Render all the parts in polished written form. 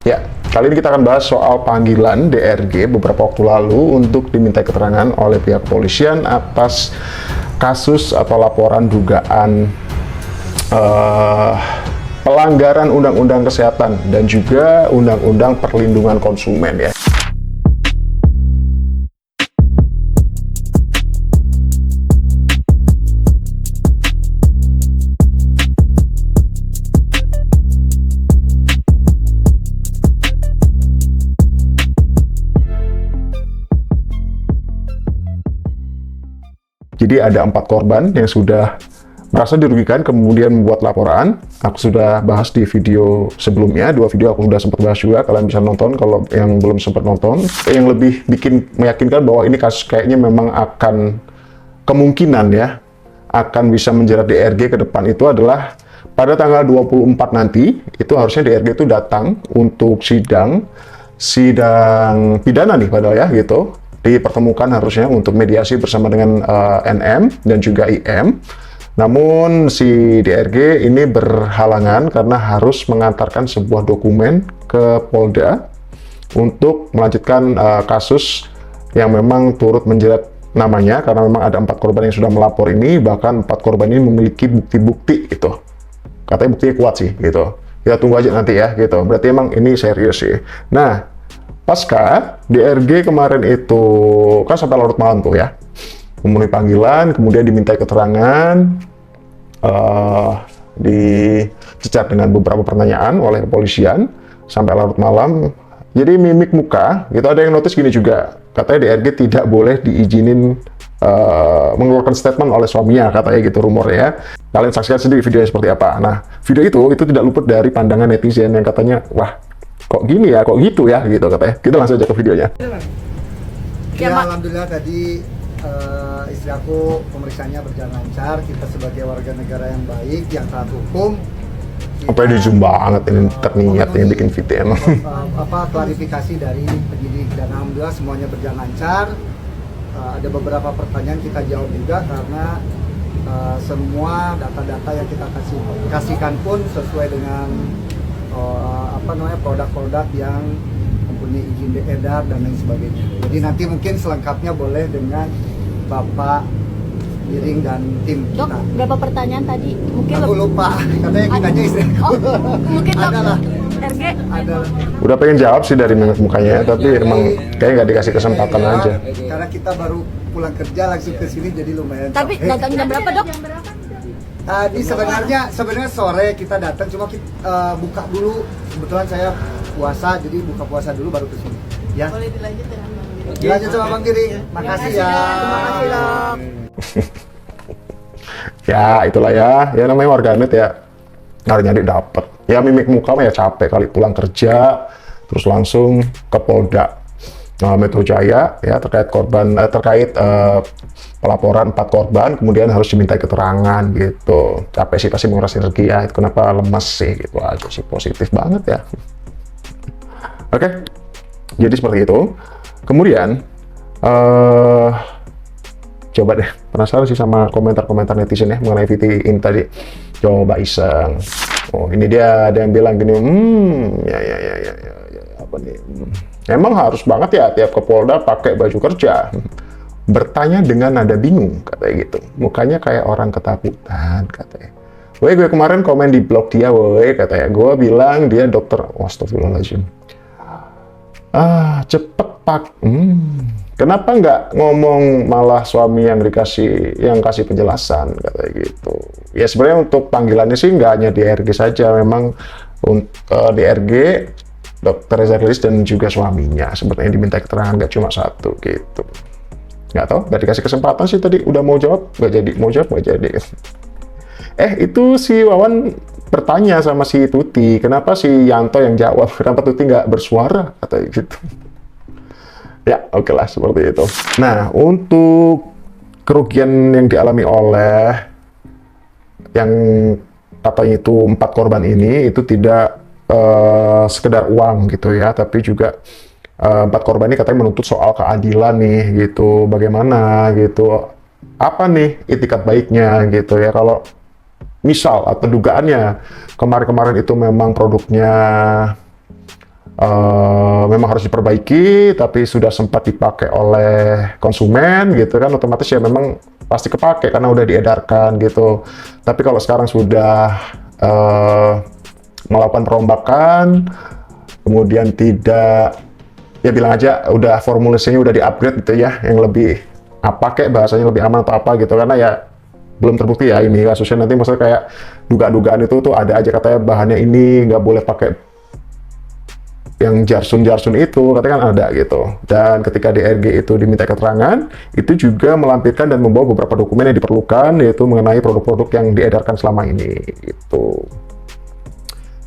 Ya, kali ini kita akan bahas soal panggilan DRG beberapa waktu lalu untuk diminta keterangan oleh pihak kepolisian atas kasus atau laporan dugaan pelanggaran Undang-Undang Kesehatan dan juga Undang-Undang Perlindungan Konsumen ya. Jadi ada 4 korban yang sudah merasa dirugikan kemudian membuat laporan. Aku sudah bahas di video sebelumnya, 2 video aku sudah sempat bahas juga, kalian bisa nonton kalau yang belum sempat nonton. Yang lebih bikin meyakinkan bahwa ini kasus kayaknya memang akan kemungkinan ya, akan bisa menjerat DRG ke depan itu adalah pada tanggal 24 nanti, itu harusnya DRG itu datang untuk sidang pidana nih padahal ya gitu. Dipertemukan harusnya untuk mediasi bersama dengan NM dan juga IM. Namun si DRG ini berhalangan karena harus mengantarkan sebuah dokumen ke Polda untuk melanjutkan kasus yang memang turut menjerat namanya, karena memang ada 4 korban yang sudah melapor ini, bahkan 4 korban ini memiliki bukti-bukti gitu. Katanya buktinya kuat sih gitu. Kita tunggu aja nanti ya gitu. Berarti emang ini serius sih. Nah, pasca DRG kemarin itu kan sampai larut malam tuh ya, memenuhi panggilan, kemudian dimintai keterangan, dicecar dengan beberapa pertanyaan oleh kepolisian sampai larut malam. Jadi mimik muka, gitu ada yang notice gini juga, katanya DRG tidak boleh diizinin mengeluarkan statement oleh suaminya, katanya gitu rumornya ya. Kalian saksikan sendiri videonya seperti apa. Nah, video itu tidak luput dari pandangan netizen yang katanya, wah, kok gini ya, kok gitu ya, gitu katanya. Kita langsung aja ke videonya. Ya, alhamdulillah tadi istri aku pemeriksaannya berjalan lancar. Kita sebagai warga negara yang baik, yang taat hukum. Apa di zoom banget ini, terniat ini bikin video. Klarifikasi dari penyidik dan alhamdulillah semuanya berjalan lancar. Ada beberapa pertanyaan kita jawab juga karena semua data-data yang kita kasihkan pun sesuai dengan produk-produk yang mempunyai izin edar dan lain sebagainya. Jadi nanti mungkin selengkapnya boleh dengan Bapak Giring dan tim Dok, kita. berapa pertanyaan tadi? Mungkin Aku lupa, katanya kita aja istri aku. Mungkin Dok, Adalah. RG Adalah. Udah pengen jawab sih dari mukanya, tapi emang kayaknya nggak dikasih kesempatan aja. Karena kita baru pulang kerja langsung ke sini jadi lumayan tapi capek. datang jam berapa Dok? Tadi sebenarnya sore kita datang, cuma kita buka dulu. Kebetulan saya puasa, jadi buka puasa dulu baru ke sini. Ya. Boleh dilanjut dengan Bang Giring. Dilanjut sama Bang Giring. Makasih ya. Terima kasih Dok. Ya itulah ya, ya namanya warganet ya, nyari-nyari dapet. Ya mimik muka mah ya capek kali pulang kerja, terus langsung ke Polda Metro Jaya ya terkait pelaporan 4 korban, kemudian harus dimintai keterangan gitu. Capek sih, pasti menguras energi ya. Itu kenapa lemas sih gitu aja sih, positif banget ya. Oke, jadi seperti itu. Kemudian coba deh, penasaran sih sama komentar-komentar netizen ya mengenai VT ini tadi. Coba iseng. Oh ini dia, ada yang bilang gini, ya apa nih? Emang harus banget ya tiap ke Polda pakai baju kerja. Bertanya dengan nada bingung, katanya gitu. Mukanya kayak orang ketakutan, katanya. Woi, gue kemarin komen di blog dia, woi, katanya. Gue bilang dia dokter. Astagfirullahaladzim. Cepet pak. Kenapa nggak ngomong malah suami yang kasih penjelasan, katanya gitu. Ya sebenarnya untuk panggilannya sih nggak hanya DRG saja, memang DRG, Dokter Reza Rilis dan juga suaminya sebenarnya diminta keterangan, nggak cuma satu gitu. Nggak tahu, nggak dikasih kesempatan sih tadi, udah mau jawab nggak jadi, mau jawab nggak jadi. Itu si Wawan bertanya sama si Tuti, kenapa si Yanto yang jawab, kenapa Tuti nggak bersuara, katanya gitu. Ya, oke lah, seperti itu. Nah, untuk kerugian yang dialami oleh yang katanya itu 4 korban ini, itu tidak sekedar uang gitu ya, tapi juga 4 korban ini katanya menuntut soal keadilan nih gitu, bagaimana gitu, apa nih itikat baiknya gitu ya, kalau misal atau dugaannya kemarin-kemarin itu memang produknya memang harus diperbaiki, tapi sudah sempat dipakai oleh konsumen gitu kan, otomatis ya memang pasti kepake karena udah diedarkan gitu. Tapi kalau sekarang sudah melakukan perombakan, kemudian tidak, ya bilang aja udah formulasinya udah di-upgrade gitu ya, yang lebih apa kayak bahasanya lebih aman atau apa gitu, karena ya belum terbukti ya ini kasusnya. Nanti maksudnya kayak dugaan-dugaan itu tuh ada aja katanya bahannya ini nggak boleh pakai yang jarsun-jarsun itu, katanya kan ada gitu. Dan ketika DRG itu diminta keterangan, itu juga melampirkan dan membawa beberapa dokumen yang diperlukan, yaitu mengenai produk-produk yang diedarkan selama ini gitu.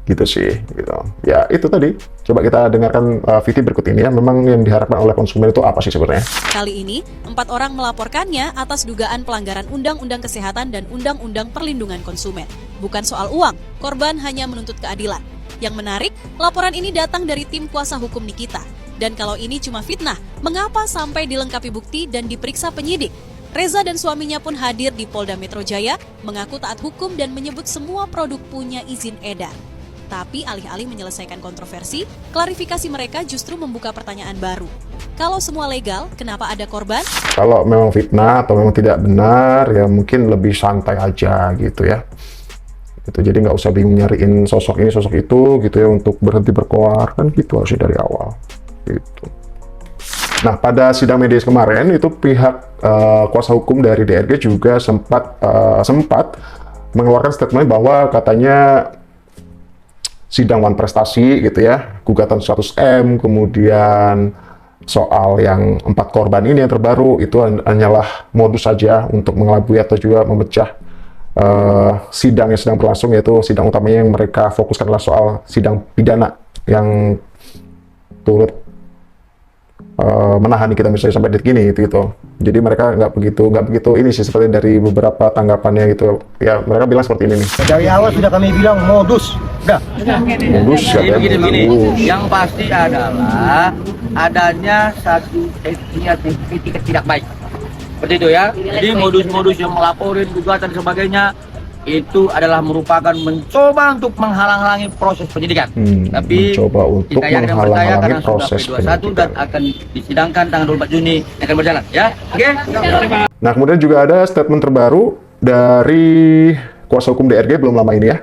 Gitu sih gitu. Ya itu tadi, coba kita dengarkan VT berikut ini ya, memang yang diharapkan oleh konsumen itu apa sih sebenarnya. Kali ini, 4 orang melaporkannya atas dugaan pelanggaran Undang-Undang Kesehatan dan Undang-Undang Perlindungan Konsumen. Bukan soal uang, korban hanya menuntut keadilan. Yang menarik, laporan ini datang dari tim kuasa hukum Nikita. Dan kalau ini cuma fitnah, mengapa sampai dilengkapi bukti dan diperiksa penyidik? Reza dan suaminya pun hadir di Polda Metro Jaya, mengaku taat hukum dan menyebut semua produk punya izin edar. Tapi alih-alih menyelesaikan kontroversi, klarifikasi mereka justru membuka pertanyaan baru. Kalau semua legal, kenapa ada korban? Kalau memang fitnah atau memang tidak benar, ya mungkin lebih santai aja gitu ya. Gitu, jadi nggak usah bingung nyariin sosok ini sosok itu gitu ya untuk berhenti berkoar, kan gitu harusnya dari awal gitu. Nah, pada sidang mediasi kemarin itu pihak kuasa hukum dari DRG juga sempat mengeluarkan statement bahwa katanya sidang wan prestasi gitu ya, gugatan 100M, kemudian soal yang 4 korban ini yang terbaru itu hanyalah modus saja untuk mengelabui atau juga memecah sidang yang sedang berlangsung, yaitu sidang utamanya yang mereka fokuskan adalah soal sidang pidana yang turut menahan kita misalnya sampai detik ini gitu. Jadi mereka nggak begitu ini sih, seperti dari beberapa tanggapannya gitu ya, mereka bilang seperti ini nih. Dari awal sudah kami bilang modus, udah. Modus Jadi katanya. begini, Modus. yang pasti adalah adanya satu etika tidak baik. Seperti itu ya. Jadi modus-modus yang melaporin gugatan dan sebagainya itu adalah merupakan mencoba untuk menghalang-halangi proses penyidikan. Tapi mencoba untuk kita yakin percaya menghalang-halangi karena sudah proses P21 penyidikan. dan akan disidangkan tanggal 24 Juni yang akan berjalan ya. Oke? Nah, kemudian juga ada statement terbaru dari kuasa hukum DRG belum lama ini ya.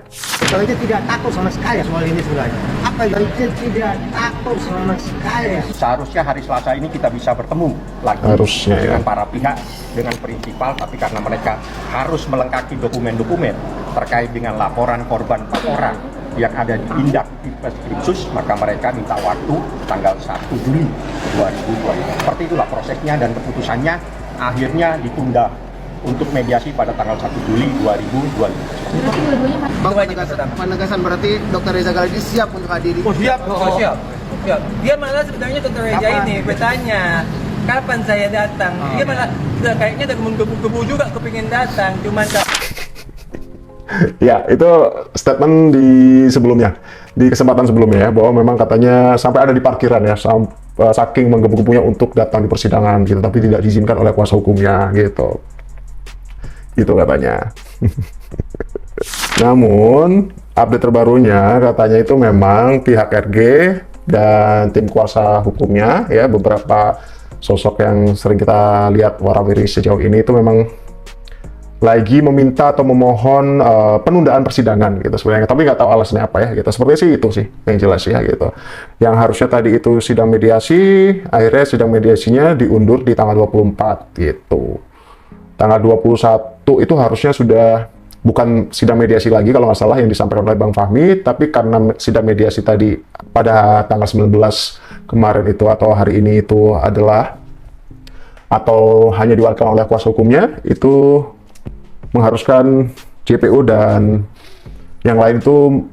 Kalau itu tidak takut sama sekali soal ini sebenarnya. Apa itu tidak takut sama sekali? Seharusnya hari Selasa ini kita bisa bertemu lagi Harusnya, ya. dengan para pihak, dengan prinsipal, tapi karena mereka harus melengkapi dokumen-dokumen terkait dengan laporan korban 4 orang yang ada di Indak Ditreskrimsus, maka mereka minta waktu tanggal 1 Juli 2020. Seperti itulah prosesnya dan keputusannya akhirnya ditunda untuk mediasi pada tanggal 1 Juli 2020. Bang, penegasan berarti Dr. Reza Galadi siap untuk hadiri. Oh siap. Dia malah sebenarnya Dr. Reza ini bertanya kapan saya datang. Dia malah kayaknya udah gebu-gebu juga kepingin datang, cuman Ya, itu statement di sebelumnya, di kesempatan sebelumnya ya, bahwa memang katanya sampai ada di parkiran ya, saking menggebu-gebunya untuk datang di persidangan gitu, tapi tidak diizinkan oleh kuasa hukumnya gitu. Gitu katanya. Namun, update terbarunya katanya itu memang pihak RG dan tim kuasa hukumnya ya, beberapa sosok yang sering kita lihat warawiri sejauh ini itu memang lagi meminta atau memohon penundaan persidangan gitu sebenarnya, tapi nggak tahu alasannya apa ya gitu. Sepertinya sih itu sih yang jelas ya gitu. Yang harusnya tadi itu sidang mediasi, akhirnya sidang mediasinya diundur di tanggal 24 gitu. Tanggal 21 itu harusnya sudah bukan sidang mediasi lagi kalau nggak salah yang disampaikan oleh Bang Fahmi, tapi karena sidang mediasi tadi pada tanggal 19 kemarin itu atau hari ini itu adalah atau hanya diwakilkan oleh kuasa hukumnya, itu mengharuskan JPU dan yang lain itu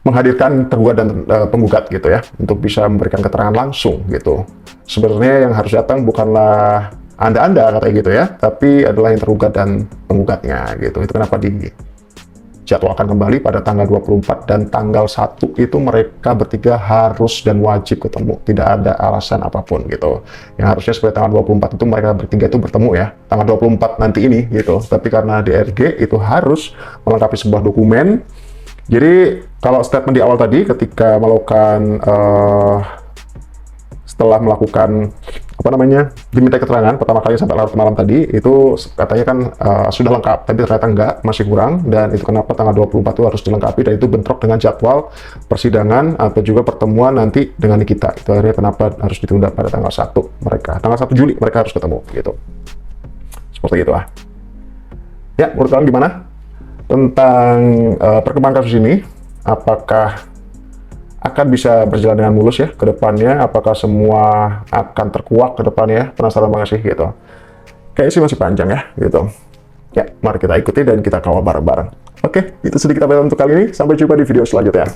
menghadirkan tergugat dan penggugat gitu ya, untuk bisa memberikan keterangan langsung gitu. Sebenarnya yang harus datang bukanlah Anda katanya gitu ya, tapi adalah yang tergugat dan penggugatnya gitu. Itu kenapa dijadwalkan kembali pada tanggal 24 dan tanggal 1 itu mereka bertiga harus dan wajib ketemu. Tidak ada alasan apapun gitu. Yang harusnya seperti tanggal 24 itu mereka bertiga itu bertemu ya, tanggal 24 nanti ini gitu. Tapi karena DRG itu harus melengkapi sebuah dokumen Jadi kalau statement di awal tadi ketika melakukan setelah melakukan diminta keterangan pertama kali sampai larut malam tadi, itu katanya kan sudah lengkap, tapi ternyata enggak, masih kurang, dan itu kenapa tanggal 24 itu harus dilengkapi, dan itu bentrok dengan jadwal persidangan atau juga pertemuan nanti dengan kita. Itu akhirnya kenapa harus ditunda pada tanggal 1 mereka, tanggal 1 Juli mereka harus ketemu gitu. Seperti itu ah. Ya, menurut kalian gimana tentang perkembangan kasus ini? Apakah akan bisa berjalan dengan mulus ya ke depannya? Apakah semua akan terkuak ke depannya? Penasaran banget sih gitu. Kayaknya sih masih panjang ya gitu. Ya, mari kita ikuti dan kita kawal bareng-bareng. Oke, itu sedikit update untuk kali ini. Sampai jumpa di video selanjutnya.